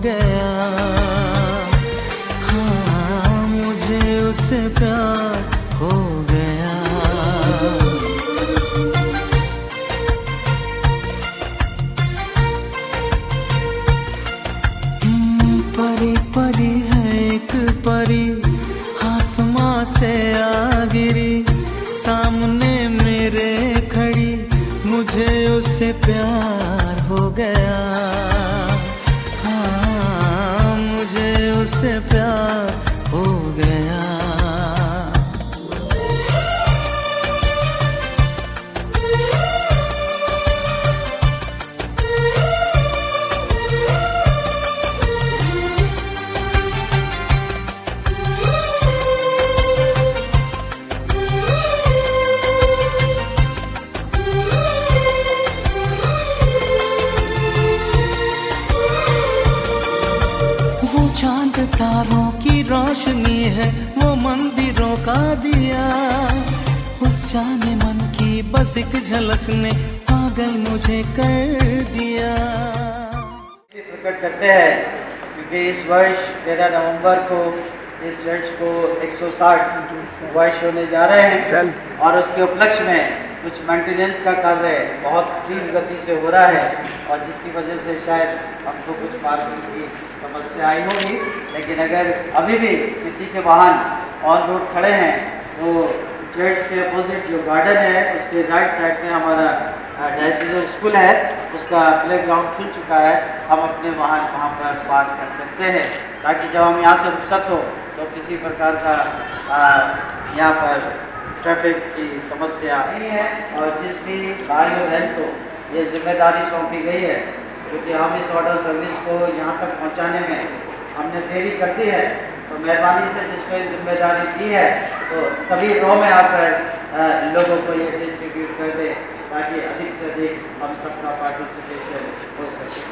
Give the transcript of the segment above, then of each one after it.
गया। हाँ, मुझे उससे प्यार हो गया। परी परी है एक परी, आसमां से आ गिरी, सामने मेरे खड़ी, मुझे उससे प्यार हो गया। हाँ, मुझे उससे प्यार हो गया। चांद तारों की रोशनी है, वो मंदिरों का दिया, उस जाने मन की बस एक झलक ने पागल मुझे कर दिया। प्रकट करते हैं क्योंकि इस वर्ष 13 नवंबर को इस चर्च को 160 वर्ष होने जा रहे हैं और उसके उपलक्ष्य में कुछ मेंटेनेंस का कार्य बहुत तीव्र गति से हो रहा है और जिसकी वजह से शायद हमको कुछ पार्किंग की समस्या आई होगी। लेकिन अगर अभी भी किसी के वाहन ऑन रोड खड़े हैं तो चर्च के अपोजिट जो गार्डन है उसके राइट साइड में हमारा डायसिजल स्कूल है, उसका प्ले ग्राउंड खुल चुका है। हम अपने वाहन वहाँ पर पार्क कर सकते हैं ताकि जब हम यहाँ से रुखसत हो तो किसी प्रकार का यहाँ पर ट्रैफिक की समस्या नहीं है। और जिस भी भाई और बहन को ये जिम्मेदारी सौंपी गई है क्योंकि हम इस ऑर्डर सर्विस को यहाँ तक पहुँचाने में हमने देरी कर दी है, तो मेहरबानी से जिसको ये जिम्मेदारी दी है तो सभी रो में आकर लोगों को ये डिस्ट्रीब्यूट कर दे ताकि अधिक से अधिक हम सबका पार्टिसिपेशन हो सके।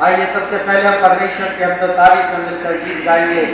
आइए सबसे पहले हम परमेश्वर की हम तो तारीफ में मिलकर गीत गाएंगे।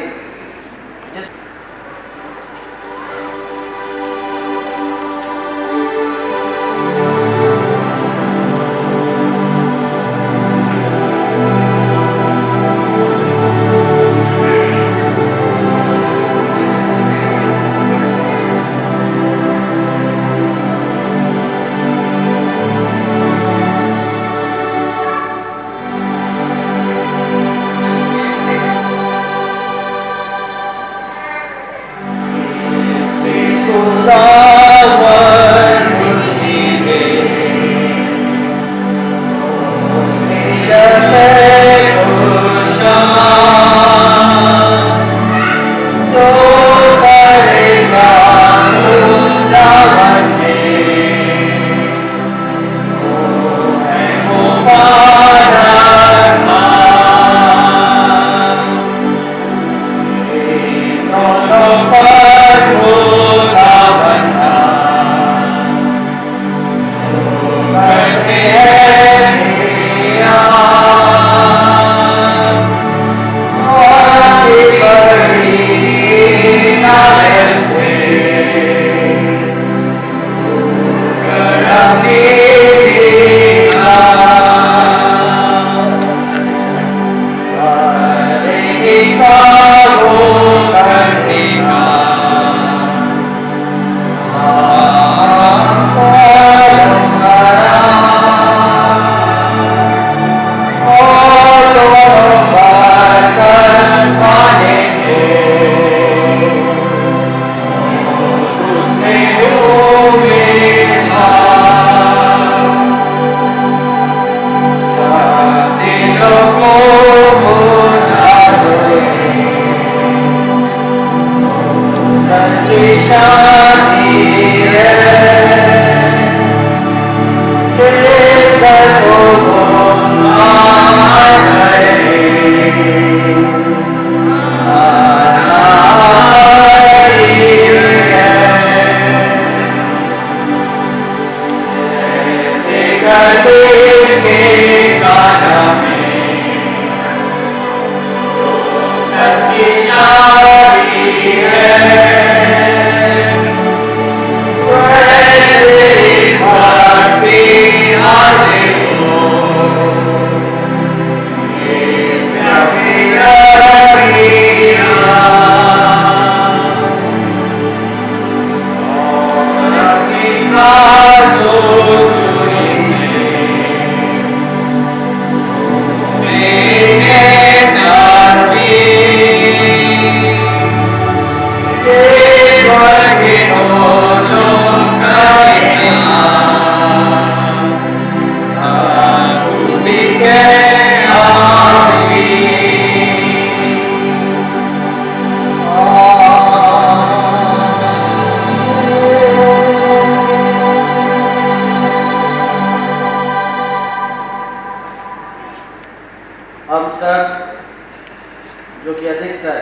हम सब जो कि अधिकतर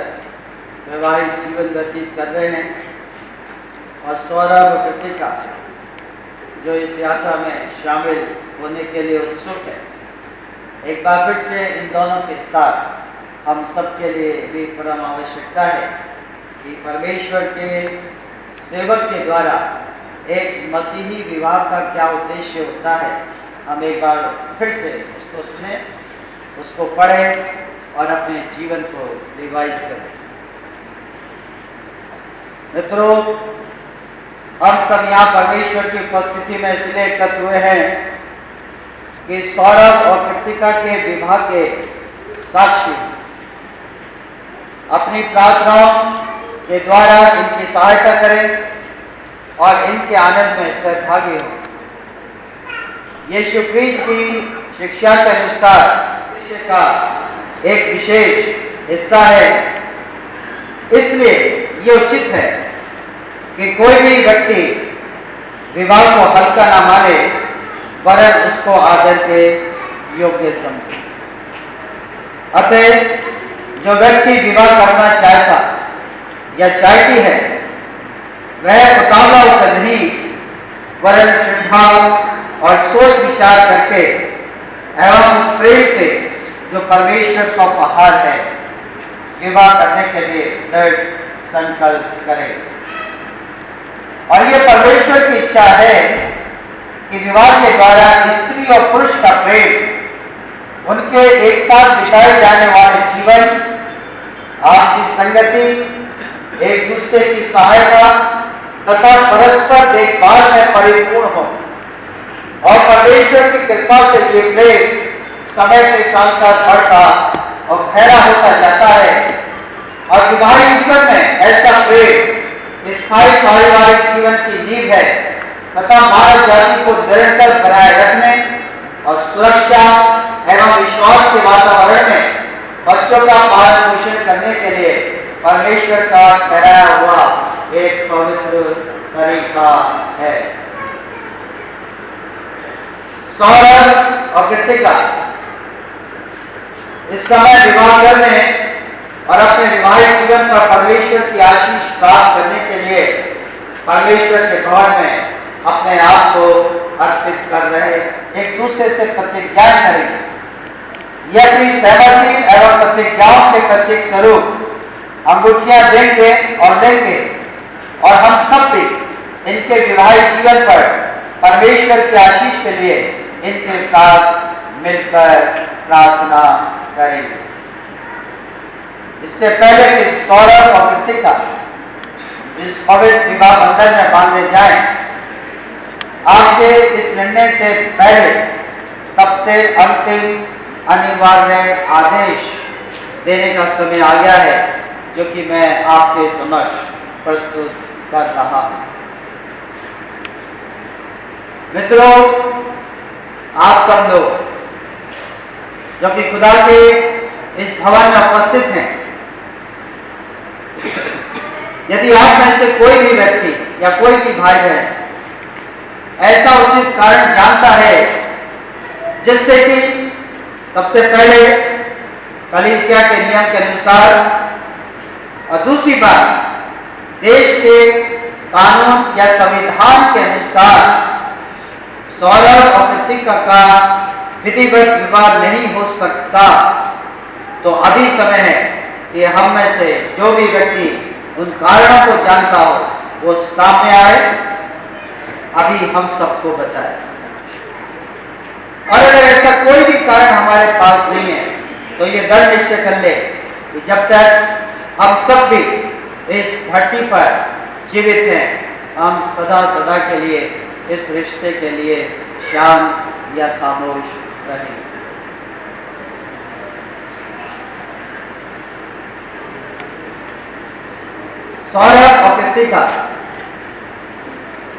वैवाहिक जीवन व्यतीत कर रहे हैं और सौरभ और कृतिका जो इस यात्रा में शामिल होने के लिए उत्सुक है, एक बार फिर से इन दोनों के साथ हम सब के लिए भी परम आवश्यकता है कि परमेश्वर के सेवक के द्वारा एक मसीही विवाह का क्या उद्देश्य होता है, हम एक बार फिर से उसको सुने, उसको पढ़ें और अपने जीवन को रिवाइज करें। मित्रों, हम सब यहाँ परमेश्वर की उपस्थिति में इसलिए एकत्र हुए हैं कि सौरभ और कृतिका के विवाह के साक्षी अपनी प्रार्थनाओं के द्वारा इनकी सहायता करें और इनके आनंद में सहभागी हो। यीशु क्रिस्त की शिक्षा के अनुसार शिष्य का एक विशेष हिस्सा है, इसलिए ये उचित है कि कोई भी व्यक्ति विवाह को हल्का ना माने वरन उसको आदर के योग्य समझे। अतः जो व्यक्ति विवाह करना चाहता या चाहती है वह उतावला होकर नहीं वरन श्रद्धा और सोच विचार करके एवं उस प्रेम से जो परमेश्वर का उपहार है विवाह करने के लिए दृढ़ संकल्प करें। और ये परमेश्वर की इच्छा है कि विवाह के द्वारा स्त्री और पुरुष का प्रेम, उनके एक साथ बिताए जाने वाले जीवन, आपसी संगति, एक दूसरे की सहायता तथा परस्पर देखभाल में परिपूर्ण हो। और परमेश्वर की कृपा से ये प्रेम समय के साथ साथ बढ़ता और गहरा होता जाता है और विवाहिक जीवन में ऐसा प्रेम स्थायी पारिवारिक जीवन की नींव है तथा मानव जाति को निरंतर बनाए रखने और सुरक्षा एवं विश्वास के वातावरण में बच्चों का पालन पोषण करने के लिए परमेश्वर का ठहराया हुआ एक पवित्र तरीका है। सौरभ और कृतिका इस समय विवाह करने और अपने विवाहिक जीवन पर परमेश्वर की आशीष प्राप्त करने के लिए परमेश्वर के भवन में अपने आप को अर्पित कर रहे, एक दूसरे से प्रतिज्ञा करेंगे। यह अपनी सहमति एवं प्रतिज्ञाओं के प्रत्येक स्वरूप अंगूठियां देंगे और लेंगे और हम सब भी इनके विवाहिक जीवन पर परमेश्वर की आशीष के लिए इनके साथ मिलकर प्रार्थना करेंगे। इससे पहले कि सौरभ और कृतिका इस पवित्र विवाह बंधन में बांधे जाएं, आपके इस निर्णय से पहले सबसे अंतिम अनिवार्य आदेश देने का समय आ गया है, जो कि मैं आपके समक्ष प्रस्तुत कर रहा हूं। मित्रों, आप सब लोग जो कि खुदा के इस भवन में उपस्थित हैं, यदि आप में से कोई भी व्यक्ति या कोई भी भाई बहन ऐसा उचित कारण जानता है जिससे कि सबसे पहले कलीसिया के नियम के अनुसार और दूसरी बात देश के कानून या संविधान के अनुसार सौरभ और कृतिका का विधिवत विवाह नहीं हो सकता, तो अभी समय है कि हम में से जो भी व्यक्ति उन कारणों को जानता हो वो सामने आए, अभी हम सबको बताए। और अगर ऐसा कोई भी कारण हमारे पास नहीं है तो ये दृढ़ निश्चय कर ले कि जब तक हम सब भी इस धरती पर जीवित हैं, हम सदा सदा के लिए इस रिश्ते के लिए शांत या खामोश रहेंगे। सौरभ और कृतिका,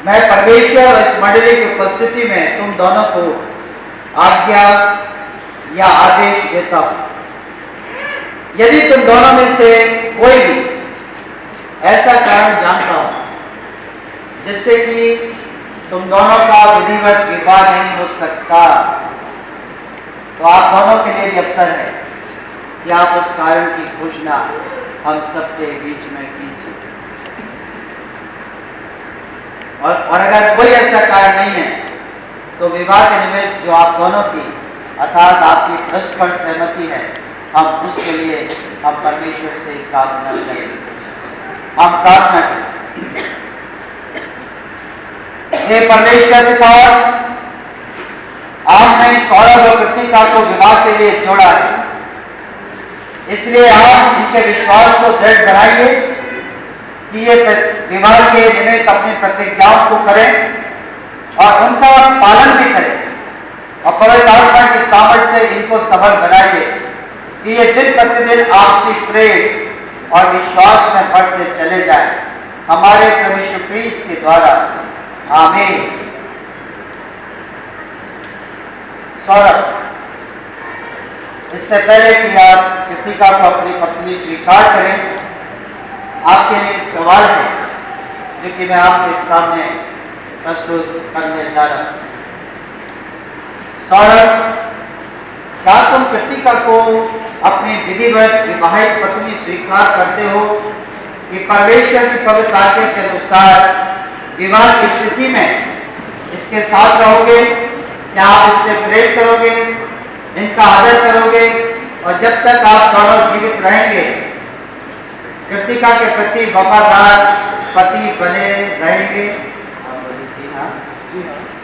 मैं परमेश्वर और इस मंडली की उपस्थिति में तुम दोनों को आज्ञा या आदेश देता हूं, यदि तुम दोनों में से कोई भी ऐसा कारण जानता हो जिससे कि तुम दोनों का विधिवत विवाह नहीं हो सकता, तो आप दोनों के लिए भी अवसर है कि आप उस कारण की घोषणा हम सबके बीच में कीजिए। और अगर कोई ऐसा कारण नहीं है तो विवाह के निमित्त जो आप दोनों की अर्थात आपकी परस्पर सहमति है, हम उसके लिए हम परमेश्वर से प्रार्थना करें। हम प्रार्थना करें। हे परमेश्वर पिता, आपने सौरभ और कृतिका को विवाह के लिए जोड़ा है, इसलिए आप इनके विश्वास को दृढ़ बनाइए कि ये विवाह के निमित्त अपनी प्रतिज्ञाओं को करें और उनका पालन भी करें, और पवित्र आत्मा की सामर्थ्य से इनको सबल बनाइए कि ये दिन प्रतिदिन आपसी प्रेम और विश्वास में बढ़ते चले जाएं, हमारे प्रभु यीशु क्रिस्त के द्वारा। आमीन। सौरभ, इससे पहले कि आप कृतिका को अपनी पत्नी स्वीकार करें, आपके लिए एक सवाल है जो कि मैं आपके सामने प्रस्तुत करने जा रहा हूं। सौरभ, क्या तुम कृतिका को अपनी विधिवत विवाहित पत्नी स्वीकार करते हो कि परमेश्वर की पवित्र आज्ञा के अनुसार विवाह की स्थिति में इसके साथ रहोगे? क्या आप इससे प्रेम करोगे, इनका आदर करोगे, और जब तक आप दोनों जीवित रहेंगे कृतिका के प्रति वफादार पति बने रहेंगे? आप बोलिए जी हाँ।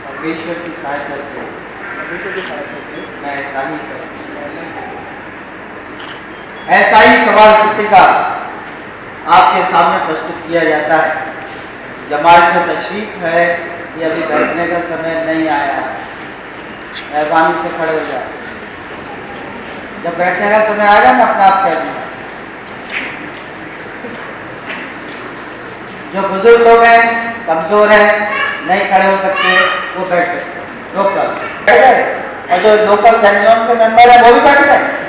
परमेश्वर की सहायता से मैं ऐसा ही करूँगा। ऐसा ही सवाल कृतिका आपके सामने प्रस्तुत किया जाता है। जमात में तशरीफ है, ये अभी बैठने का समय नहीं आया, मेहरबानी से खड़े हो जाए। जब बैठने का समय आएगा ना अपना आप कह दूंगा। जो बुजुर्ग लोग हैं, कमजोर हैं, नहीं खड़े हो सकते, वो बैठ सकते हैं, लोकल बैठ गए, और जो लोकल सैनिकों के मेंबर है वो भी बैठ गए।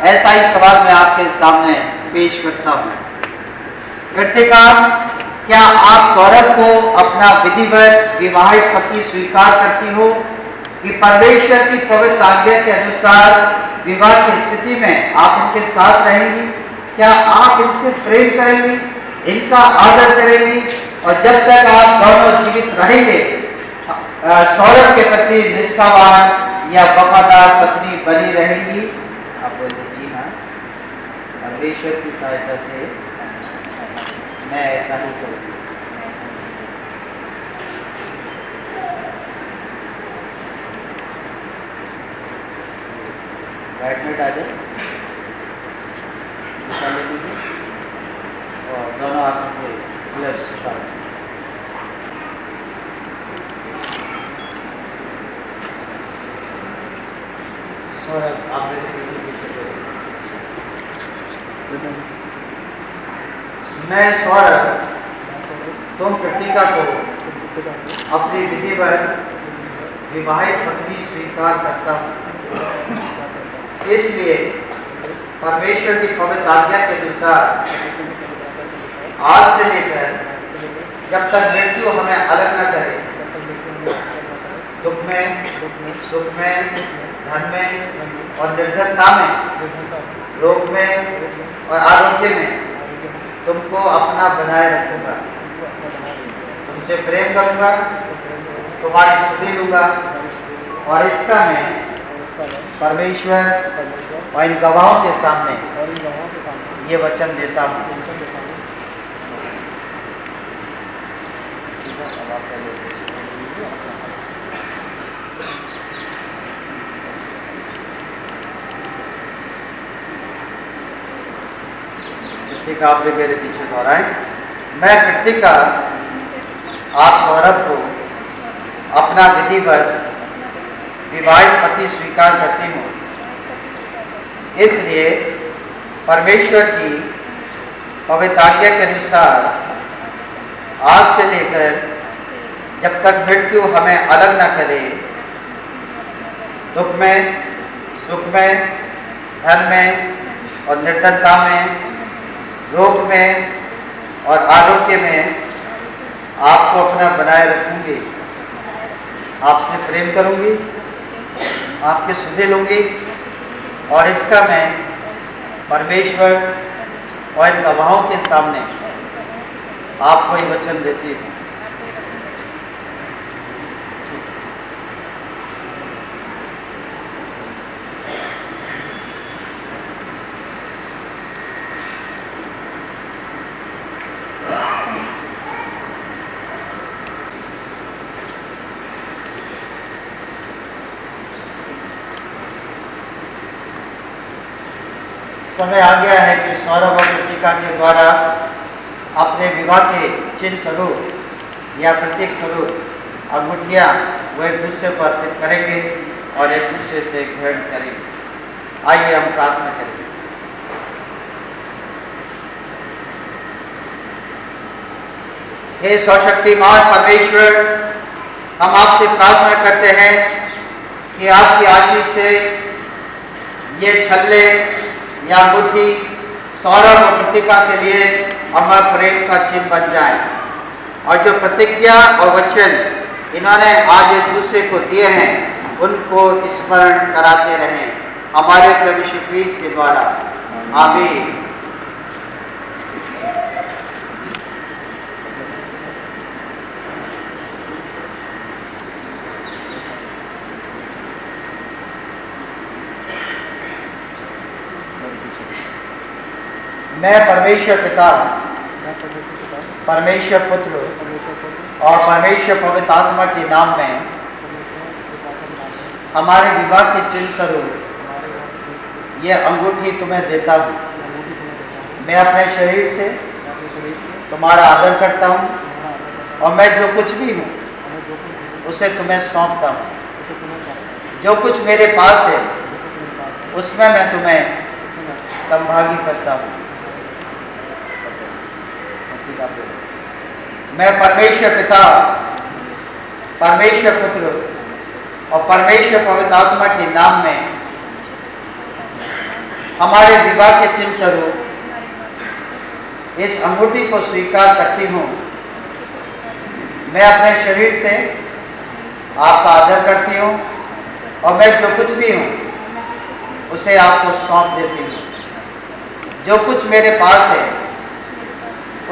ऐसा ही सवाल मैं आपके सामने पेश करता हूं। कृतिका, क्या आप सौरभ को अपना विधिवत विवाहित पति स्वीकार करती हो कि परमेश्वर की पवित्र आज्ञा के अनुसार विवाह की स्थिति में आप इनके साथ रहेंगी? क्या आप इनसे प्रेम करेंगी, इनका आदर करेंगी, और जब तक आप दोनों जीवित रहेंगे सौरभ के प्रति निष्ठावान या वफादार पत्नी बनी रहेंगी? आप बोलिए जी हाँ। परमेश्वर की सहायता से मैं ऐसा ही करूँगी। बैठने डाले ले लीजिए और दोनों हाथों के ग्लव्स उतार। सौरभ, आप मैं सौरभ तुम कृतिका को अपनी विधिवत विवाहित पत्नी स्वीकार करता हूँ, इसलिए परमेश्वर की पवित्र आज्ञा के अनुसार आज से लेकर जब तक मृत्यु हमें अलग न करे, दुख में, सुख में, धन में और निर्धनता में, रोग में और आरोग्य में तुमको अपना बनाए रखूंगा, तुमसे प्रेम करूंगा, तुम्हारी सुधि लूंगा, और इसका मैं परमेश्वर और इन गवाहों के सामने ये वचन देता हूँ। कृतिका, आप भी मेरे पीछे दोहराएं। मैं कृतिका आप सौरभ को अपना विधिवत विवाहित पति स्वीकार करती हूँ, इसलिए परमेश्वर की पवित्र आज्ञा के अनुसार आज से लेकर जब तक मृत्यु हमें अलग न करे, दुख में, सुख में, धन में और निर्धनता में, रोग में और आरोग्य में आपको अपना बनाए रखूंगी, आपसे प्रेम करूंगी, आपकी सुधि लूँगी और इसका मैं परमेश्वर और इन गवाहों के सामने आपको ही वचन देती हूँ। समय आ गया है कि सौरभ और कृतिका के द्वारा अपने विवाह के चिन्ह स्वरूप या प्रतीक स्वरूप अंगूठियाँ वो एक दूसरे को अर्पित करेंगे और एक दूसरे से ग्रहण करेंगे। आइए हम प्रार्थना करेंगे। हे सर्वशक्तिमान परमेश्वर, हम आपसे प्रार्थना करते हैं कि आपकी आशीष से ये छल्ले या अंगूठी सौरभ और कृतिका के लिए अमर प्रेम का चिन्ह बन जाए और जो प्रतिज्ञा और वचन इन्होंने आज एक दूसरे को दिए हैं उनको स्मरण कराते रहें हमारे प्रभु यीशु मसीह के द्वारा। आमीन। मैं परमेश्वर पिता, परमेश्वर पुत्र और परमेश्वर पवित्र आत्मा के नाम में हमारे विवाह के चिन्ह स्वरूप यह अंगूठी तुम्हें देता हूँ। मैं अपने शरीर से तुम्हारा आदर करता हूँ और मैं जो कुछ भी हूँ उसे तुम्हें सौंपता हूँ। जो कुछ मेरे पास है उसमें मैं तुम्हें संभागी करता हूँ। मैं परमेश्वर पिता, परमेश्वर पुत्र और परमेश्वर पवित्र आत्मा के नाम में हमारे विवाह के चिन्ह स्वरूप इस अंगूठी को स्वीकार करती हूँ। मैं अपने शरीर से आपका आदर करती हूँ और मैं जो कुछ भी हूँ उसे आपको सौंप देती हूँ। जो कुछ मेरे पास है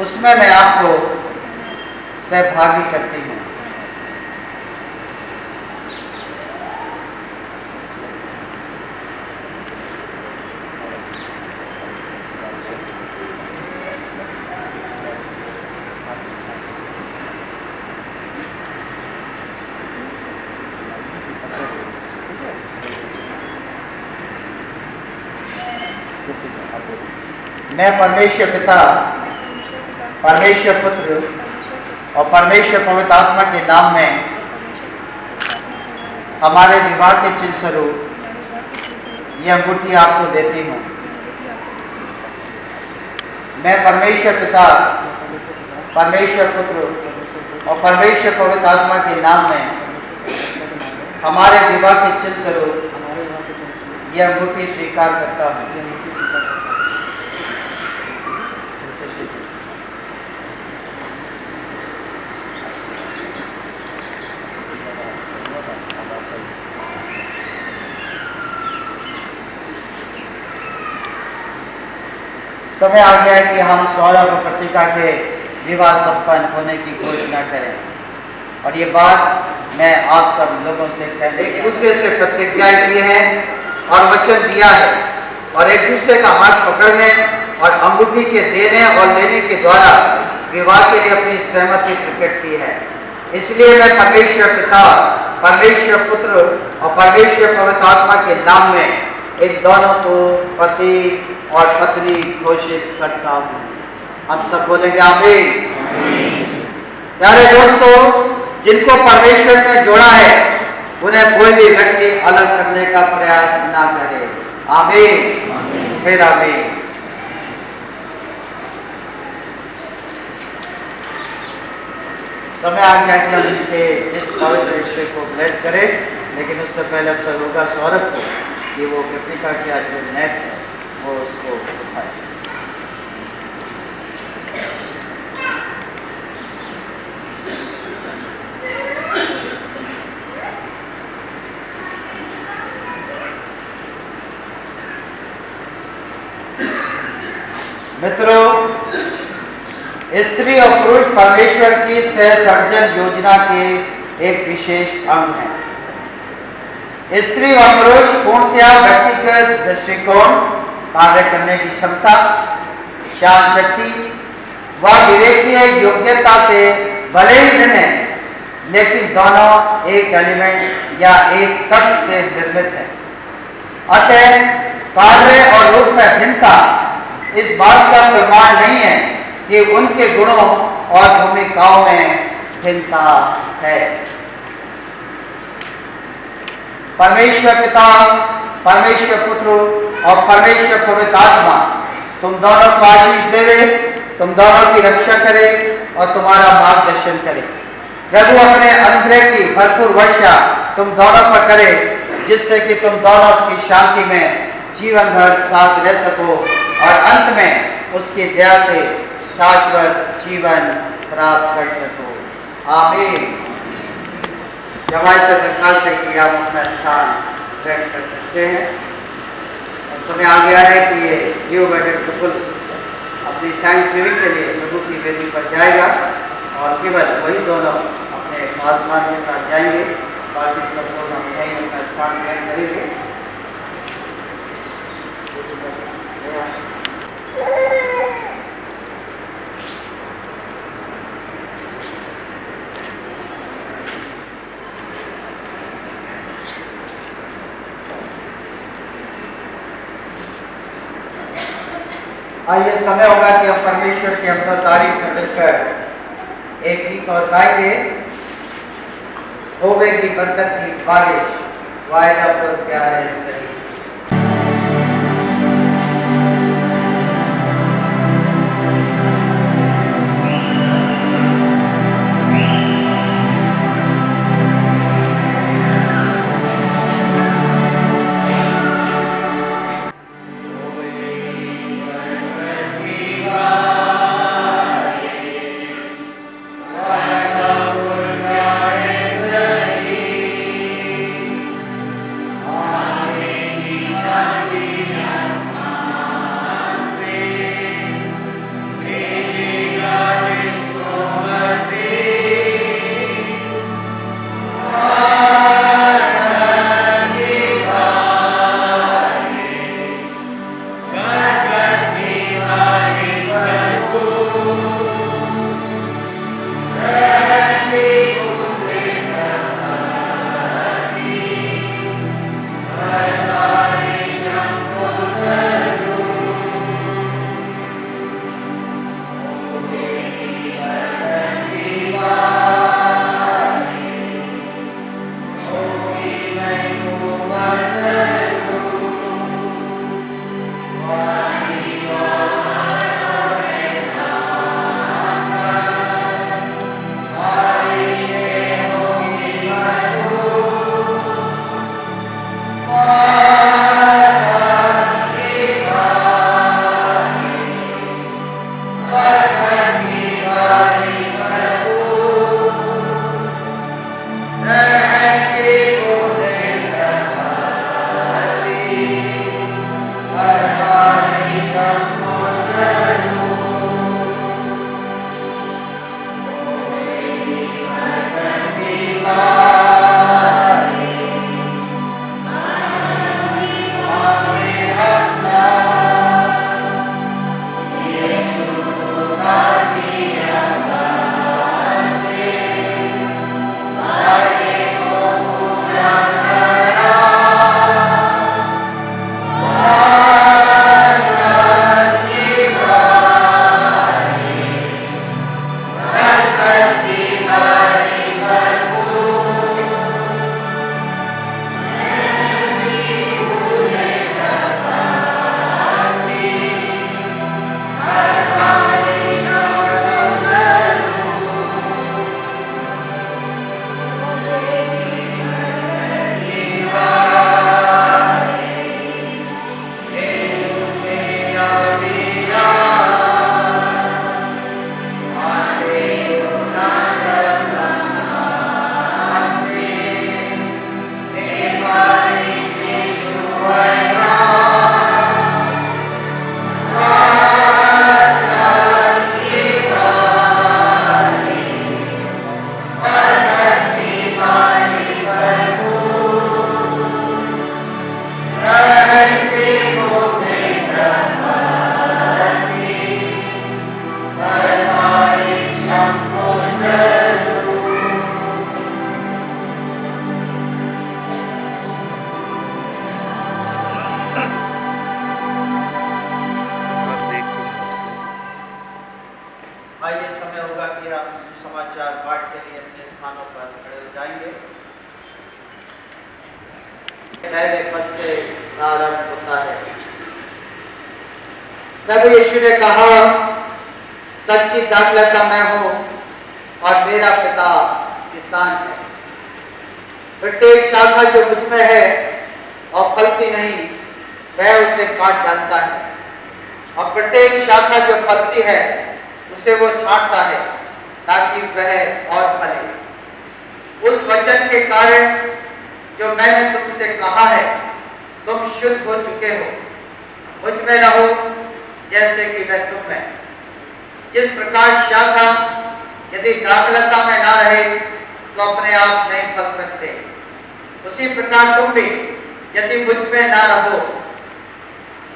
उसमें मैं आपको सहभागी करती हूँ। मैं परमेश्वर पिता, परमेश्वर पुत्र और परमेश्वर पवित्र आत्मा के नाम में हमारे विवाह के चिन्ह स्वरूप यह अंगूठी आपको देती हूँ। मैं परमेश्वर पिता, परमेश्वर पुत्र और परमेश्वर पवित्र आत्मा के नाम में हमारे विवाह के चिन्ह स्वरूप यह अंगूठी स्वीकार करता हूँ। समय आ गया है कि हम सौरभ और कृतिका के विवाह संपन्न होने की घोषणा करें और ये बात मैं आप सब लोगों से कहने एक दूसरे से प्रतिज्ञा की है और वचन दिया है और एक दूसरे का हाथ पकड़ने और अंगूठी के देने और लेने के द्वारा विवाह के लिए अपनी सहमति प्रकट की है। इसलिए मैं परमेश्वर पिता, परमेश्वर पुत्र और परमेश्वर पवित्र आत्मा के नाम में इन दोनों को पति और पत्नी घोषित करता हूँ। हम सब बोलेंगे आमीन। प्यारे दोस्तों, जिनको परमेश्वर ने जोड़ा है उन्हें कोई भी व्यक्ति अलग करने का प्रयास ना करे। आमीन, फिर आमीन। समय आ गया कि हम इनके इस पवित्र रिश्ते को ब्लेस करें, लेकिन उससे पहले हम सब होगा सौरभ को कि वो कृतिका की आज जो नेट है वो उसको उठाए। मित्रों, स्त्री और पुरुष परमेश्वर की सहसर्जन योजना के एक विशेष अंग हैं। स्त्री व पुरुष पूर्णतया व्यक्तिगत दृष्टिकोण, कार्य करने की क्षमता, ज्ञान शक्ति व विवेकीय योग्यता से भले ही भिन्न हैं, लेकिन दोनों एक एलिमेंट या एक तत्व से निर्मित हैं। अतः कार्य और रूप में भिन्नता इस बात का प्रमाण नहीं है कि उनके गुणों और भूमिकाओं में भिन्नता है। परमेश्वर पिता, परमेश्वर पुत्र और परमेश्वर पवित्र आत्मा तुम दोनों को आशीष देवे, तुम दोनों की रक्षा करे और तुम्हारा मार्गदर्शन करे। प्रभु अपने अनुग्रह की भरपूर वर्षा तुम दोनों पर करे, जिससे कि तुम दोनों उसकी शांति में जीवन भर साथ रह सको और अंत में उसकी दया से शाश्वत जीवन प्राप्त कर सको। आमीन। हमारे से दरखास्त है कि आप अपना स्थान ग्रहण कर सकते हैं। और समय आ गया है कि ये न्यू वेडेड कपल अपनी थैंक्स गिविंग के लिए प्रभु की वेदी पर जाएगा और केवल वही दोनों अपने पासवान के साथ जाएंगे, बाकी सब लोग हम यहीं अपना स्थान ग्रहण करेंगे। आइए समय होगा कि हम परमेश्वर की हम तारीफ में मिलकर एक गीत और गाएंगे। होवेगी बरकत की बारिश, वायदा पर प्यारे सही। Amen. पहले पद से प्रारंभ होता है। प्रभु यीशु ने कहा, सच्ची दाखलता मैं हूं और मेरा पिता किसान है। प्रत्येक शाखा जो मुझ में है और फलती नहीं, वह उसे काट डालता है, और प्रत्येक शाखा जो फलती है उसे वो छांटता है ताकि वह और फले। उस वचन के कारण जो मैंने तुमसे कहा है, तुम शुद्ध हो चुके हो। मुझ में रहो जैसे कि मैं तुम में। जिस प्रकार शाखा यदि दाखलता में ना रहे तो अपने आप नहीं फल सकते, उसी प्रकार तुम भी यदि मुझ में ना रहो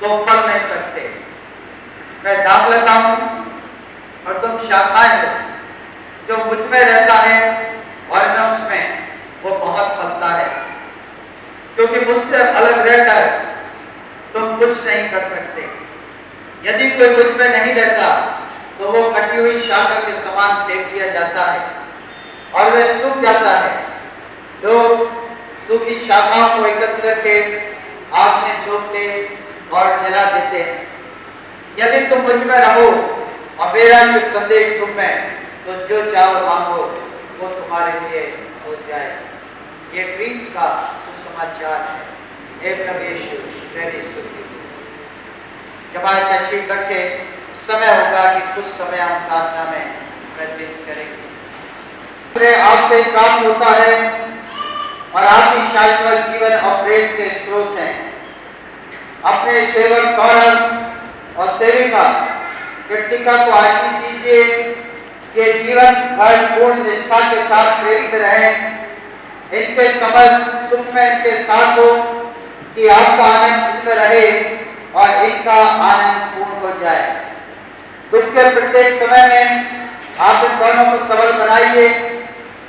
तो फल नहीं सकते। मैं दाखलता हूं और तुम शाखाएं हो। जो मुझ में रहता है और मैं उसमें, वो बहुत फलता है, क्योंकि मुझसे अलग रहकर तुम कुछ नहीं कर सकते। यदि कोई मुझ में नहीं रहता तो वो कटी हुई शाखा के समान फेंक दिया जाता है और वह सूख जाता है। लोग सूखी शाखाओं को एकत्र करके आग में झोंकते और जला देते हैं। यदि तुम मुझ में रहो और मेरा शुभ संदेश तुम में, तो जो चाहो मांगो वो तुम्हारे लिए हो जाए। ये ग्रीस का सुसमाचार है। हे प्रभु यीशु, तेरी स्तुति। जब आए तशरीफ रखे, समय होगा कि कुछ समय हम प्रार्थना में व्यतीत करेंगे। आपसे प्राप्त होता है और आपकी शाश्वत जीवन और प्रेम के स्रोत हैं। अपने सेवक सौरभ और सेविका कृतिका को आशीष दीजिए कि जीवन भर पूर्ण निष्ठा के साथ प्रेम से रहें। इनके समझ सुख में इनके साथ हो कि आपका आनंद इनमें रहे और इनका आनंद पूर्ण हो जाए। दुख के प्रत्येक समय में आप इन दोनों को सबल बनाइए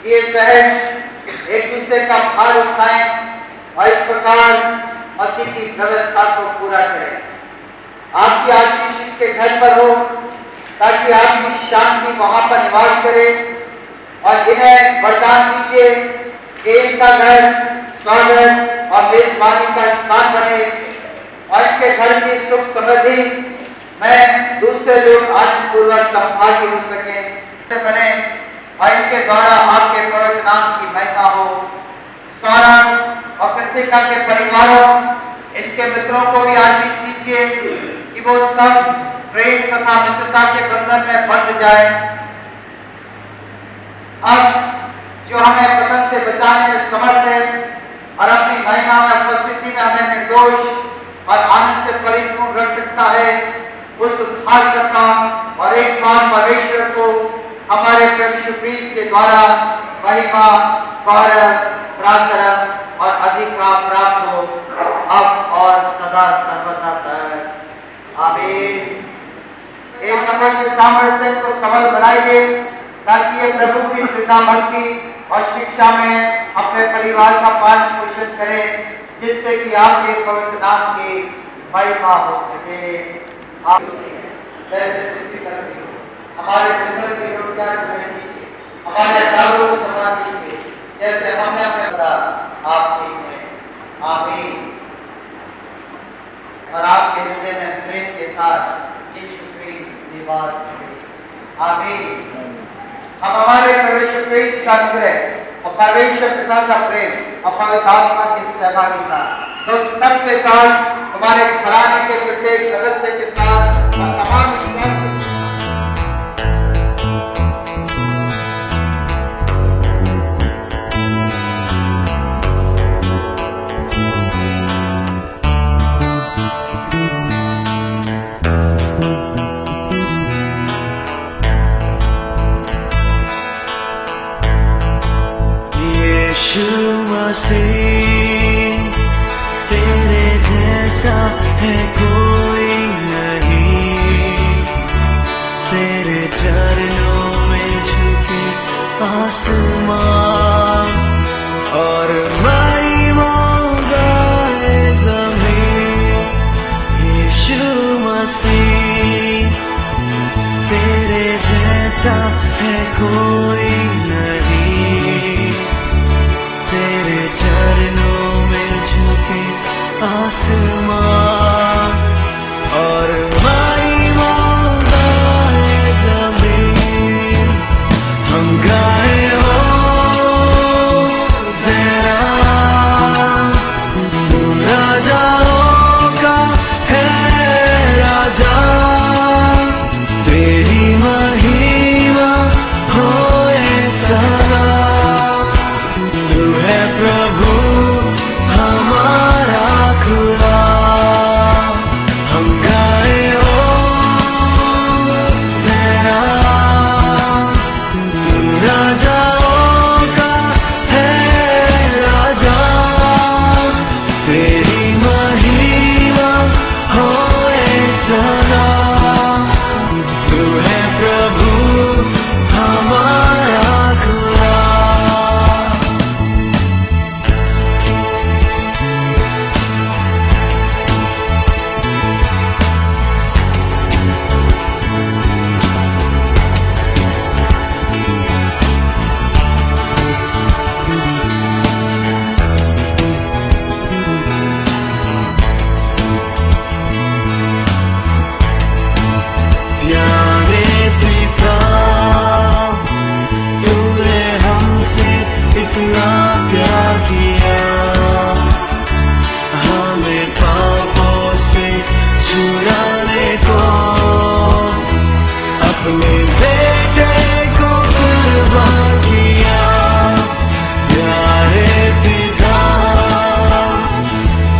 कि ये सहज एक दूसरे का भार उठाएं और इस प्रकार मसीह की व्यवस्था को पूरा करें। आपकी आशीष इनके घर पर हो ताकि आपकी शांति वहां पर निवास करे, और इन्हें वरदान दीजिए कि इनका घर स्वागत और मेजबानी का स्थान बने और इनके घर की सुख समृद्धि में दूसरे लोग आनंद पूर्वक सहभागी हो सके बने और इनके द्वारा आपके पवित्र नाम की महिमा हो। सौरभ और कृतिका के परिवारों, इनके मित्रों को भी आशीष दीजिए कि वो सब प्रेम तथा मित्रता के बंधन में बंध जाए। अब जो हमें पतन से बचाने में समर्थ है और अपनी महिमा में उपस्थिति में हमें निर्दोष और आनंद से परिपूर्ण रख सकता है, उस उद्धारकर्ता और एकमात्र परमेश्वर को हमारे प्रभु यीशु मसीह के द्वारा महिमा, गौरव, पराक्रम और अधिकार प्राप्त हो, अब और सदा सर्वदा तक। आमीन। इस समय के सामर्थ्य को सबल बनाइए ताकि ये प्रभु की श्रद्धा भक्ति और शिक्षा में अपने परिवार का पालन पोषण करें, जिससे कि आपके पवित्र नाम की महिमा हो सके। आप वैसे पृथ्वी पर भी हमारे निर्बल की रोटियां हमें दीजिए, हमारे दालों को क्षमा दीजिए जैसे हमने अपने बता आपकी है। आमीन। और आपके हृदय में प्रेम के साथ यीशु मसीह निवास करे। आमीन। हम हमारे परमेश्वर मसीह का अनुग्रह और परमेश्वर पिता का प्रेम और पवित्र आत्मा की सहभागिता तुम सबके साथ, हमारे घराने के प्रत्येक सदस्य के साथ और तमाम यीशु मसीह तेरे जैसा है कोई नहीं। आसमां और माई मौलाए ज़मीन, हम गाए हो ज़रा, तू राजाओं का है राजा, तेरी महिमा होए सदा, तू है प्रभु हमारा खुदा, हम गाए हो ज़रा, तू राजाओं का है राजा, तेरी महिमा होए सदा, तू है प्रभु हमारा खुदा। प्यारे पिता, तूने हमसे इतना प्यार किया, हमें पापों से छुड़ाने को अपने बेटे को कुर्बान किया। प्यारे पिता,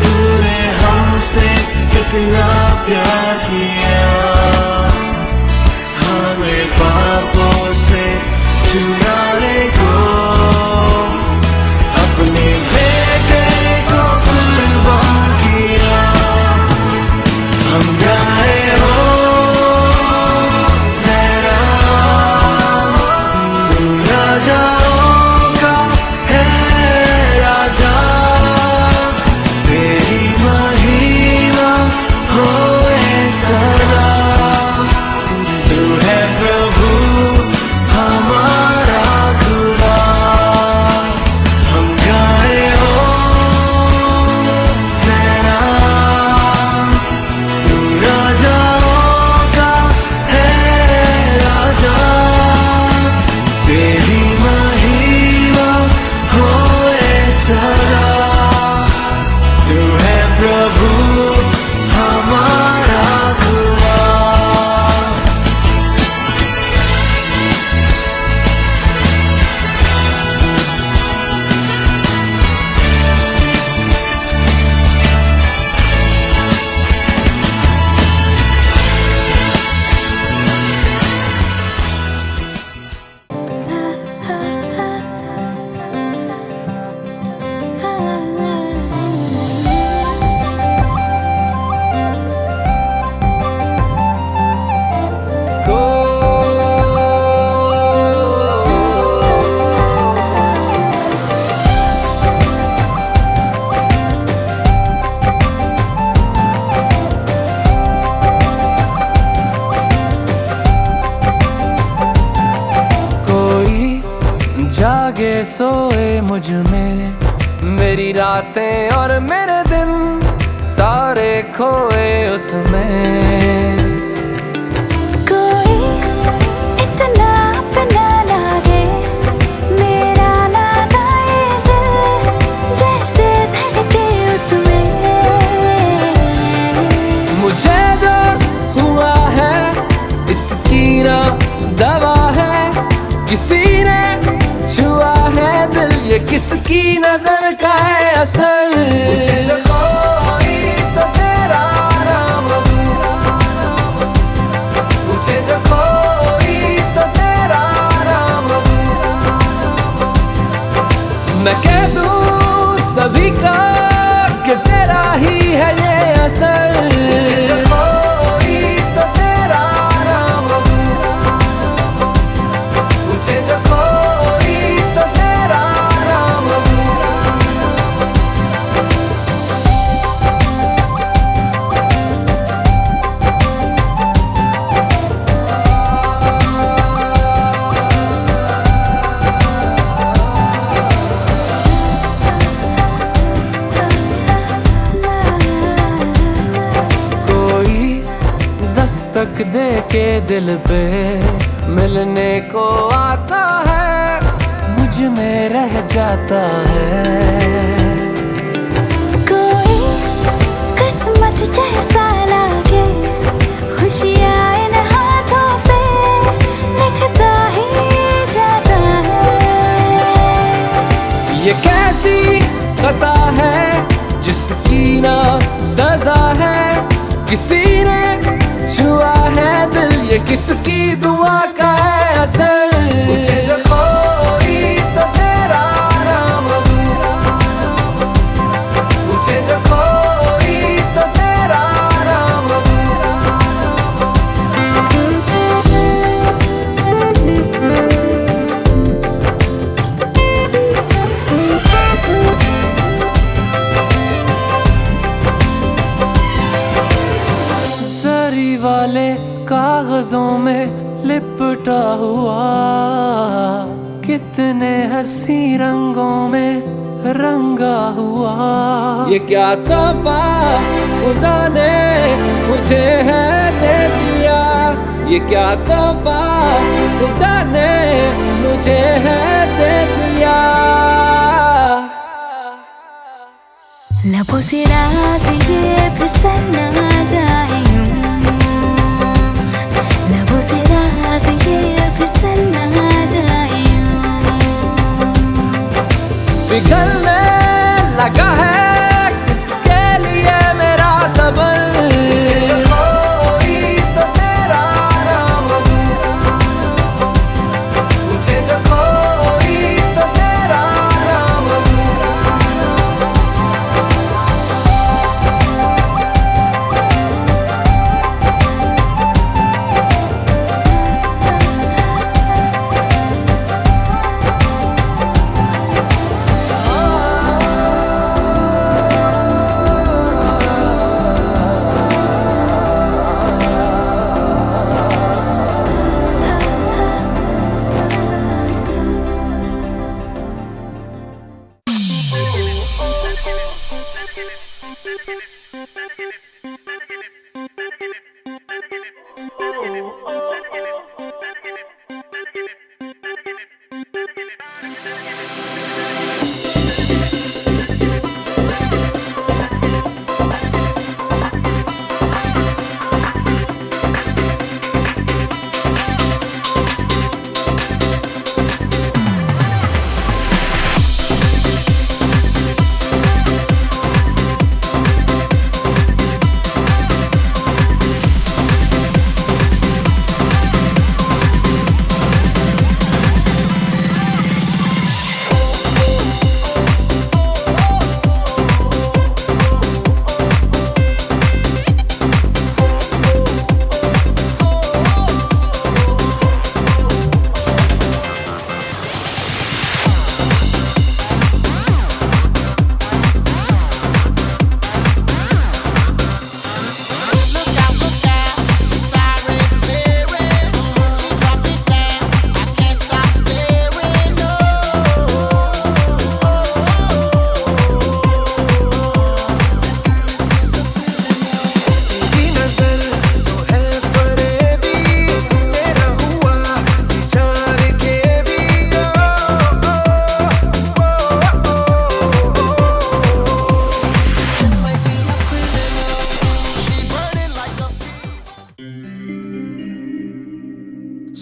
तूने हमसे इतना प्यार किया, हमें पापों से छुड़ाने को अपने बेटे को कुर्बान किया। हम गाए हो ज़रा, तू राजाओं का है राजा, तेरी महिमा होए सदा, तू है प्रभु हमारा खुदा, हम गाए हो ज़रा, तू राजाओं का है राजा, तेरी महिमा होए सदा, तू है प्रभु हमारा खुदा। कोई जागे सोए मुझ में, मेरी रातें और मेरे दिन सारे खोए उसमें। कोई इतना अपना लागे, मेरा नाता ये दिल जैसे धड़के उसमें। मुझे जो हुआ है इसकी ना दवा है, किसी ने छुआ है दिल, ये किसकी नजर का है असर। मुझे जो कोई तो तेरा नाम, मुझे जो कोई तो तेरा नाम, मैं कह दूं सभी का कि तेरा ही है ये असर। मुझे जो कोई तो तेरा नाम, मुझे जो कोई तो तेरा नाम, दस्तक दे के दिल पे मिलने को आता है, मुझ में रह जाता है। कोई किस्मत जैसा लागे, खुशियाँ इन हाथों पे लिखता ही जाता है। ये कैसी खता है जिसकी ना सजा है, किसी ने छुआ है दिल, ये किसकी दुआ का है असर। मुझे जो कोई तो तेरा नाम दूँ, मुझे जो कोई तो तेरा नाम सरी वाले कागजों में लिपटा हुआ, कितने हंसी रंगों में रंगा हुआ। ये क्या तोहफा खुदा ने मुझे है दे दिया, ये क्या तोहफा खुदा ने मुझे है दे दिया। लबों से राज ये फिसल ना जाए यूं, लबों से राज ये फिसल ना जाए यूं। पिघलने लगा है किसके लिए मेरा सबर, मुझे जो कोई तो तेरा नाम दूँ, मुझे जो कोई तो तेरा नाम दूँ।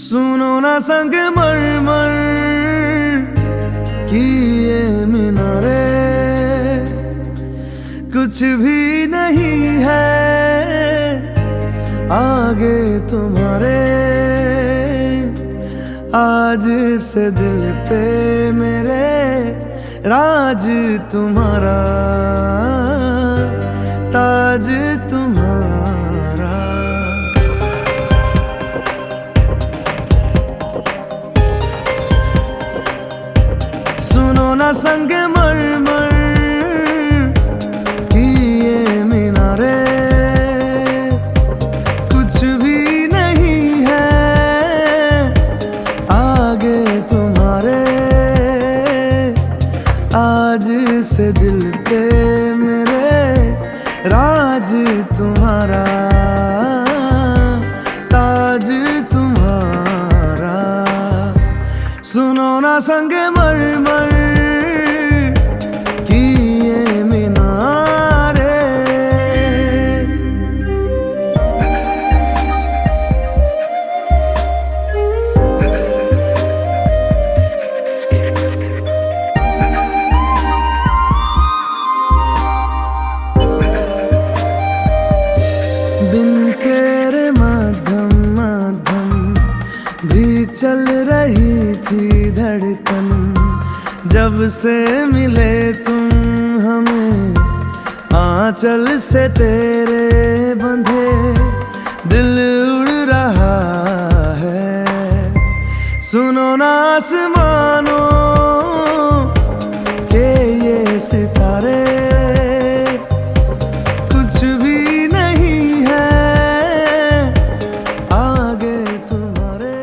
सुनो ना संग मरमर की ये मीनारे, कुछ भी नहीं है आगे तुम्हारे। आज से दिल पे मेरे राज तुम्हारा, ताज तुम्हारा। सुनो ना संग मरमर की ये मीनारे, कुछ भी नहीं है आगे तुम्हारे। आज से दिल पे संगमरमर की ये मीनारे, बिन तेरे मध्यम मध्यम भी चल रही थी धड़कन। जब से मिले तुम हमें आंचल से तेरे बंधे, दिल उड़ रहा है। सुनो ना आसमानों के ये सितारे, कुछ भी नहीं है आगे तुम्हारे।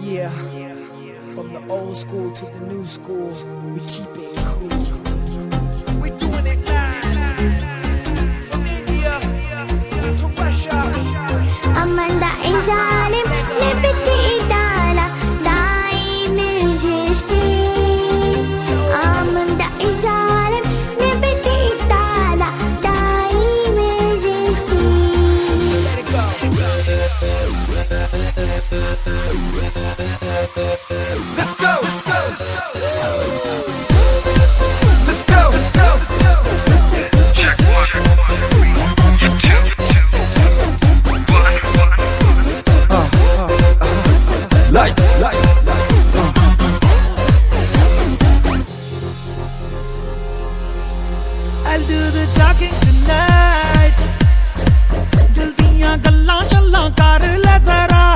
Yeah, from the old school to the new school, we keep it cool. We're doing it live, from India to Russia. Amanda izalim libeti idala daim iljisti. Amanda izalim libeti idala daim iljisti. Let it go. Let's go. Let's go. Let's go. Check 1, 2, 1. Lights. I'll do the talking tonight. दिल दियां गल्लां शल्लां कर ले जरा।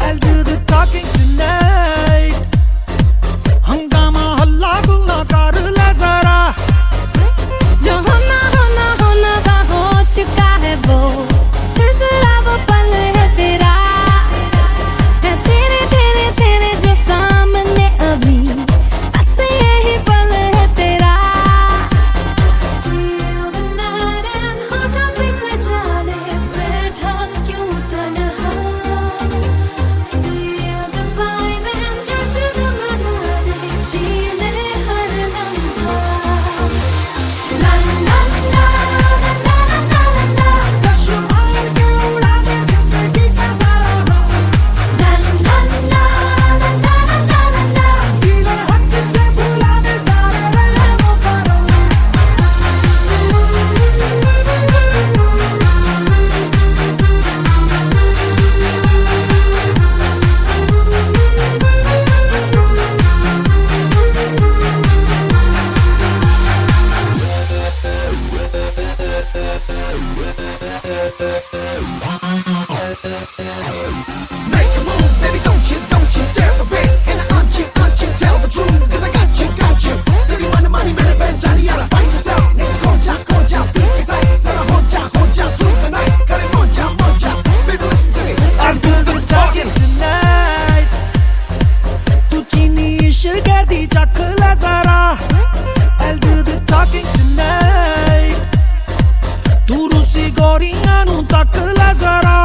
I'll do the talking tonight. हंगामा हल्ला गुल्ला कर ले जरा। जो होना का हो चुका है वो, तीसरा वो पल है तेरा, है तेरे जो सामने अभी, बस यही पल है तेरा। Feel the night and होठों पे सजा ले, बैठा क्यों तन्हा। Feel the vibe and जश्न मना ले, जी ले हर लम्हा। La la la la la la la la la, Kashmir के उड़ाने जिंदगी का सारा हो। La la la la la la la la la, सीधे हक से बुलाने सारे रहमों करो। Make a move, baby, don't you stare a bit. And aren't you, tell the truth, 'cause I got you. तेरी मनमानी मैंने पहचानी, यार find yourself, nigga, खो जा, beat it tight, जरा हो जा, through the night, करे मोजा, baby listen to me. I'll do the talking tonight. तू चीनी इश्क दी चख ले जरा। I'll do the talking tonight. तू रूसी गोरियां नू तक ले जरा।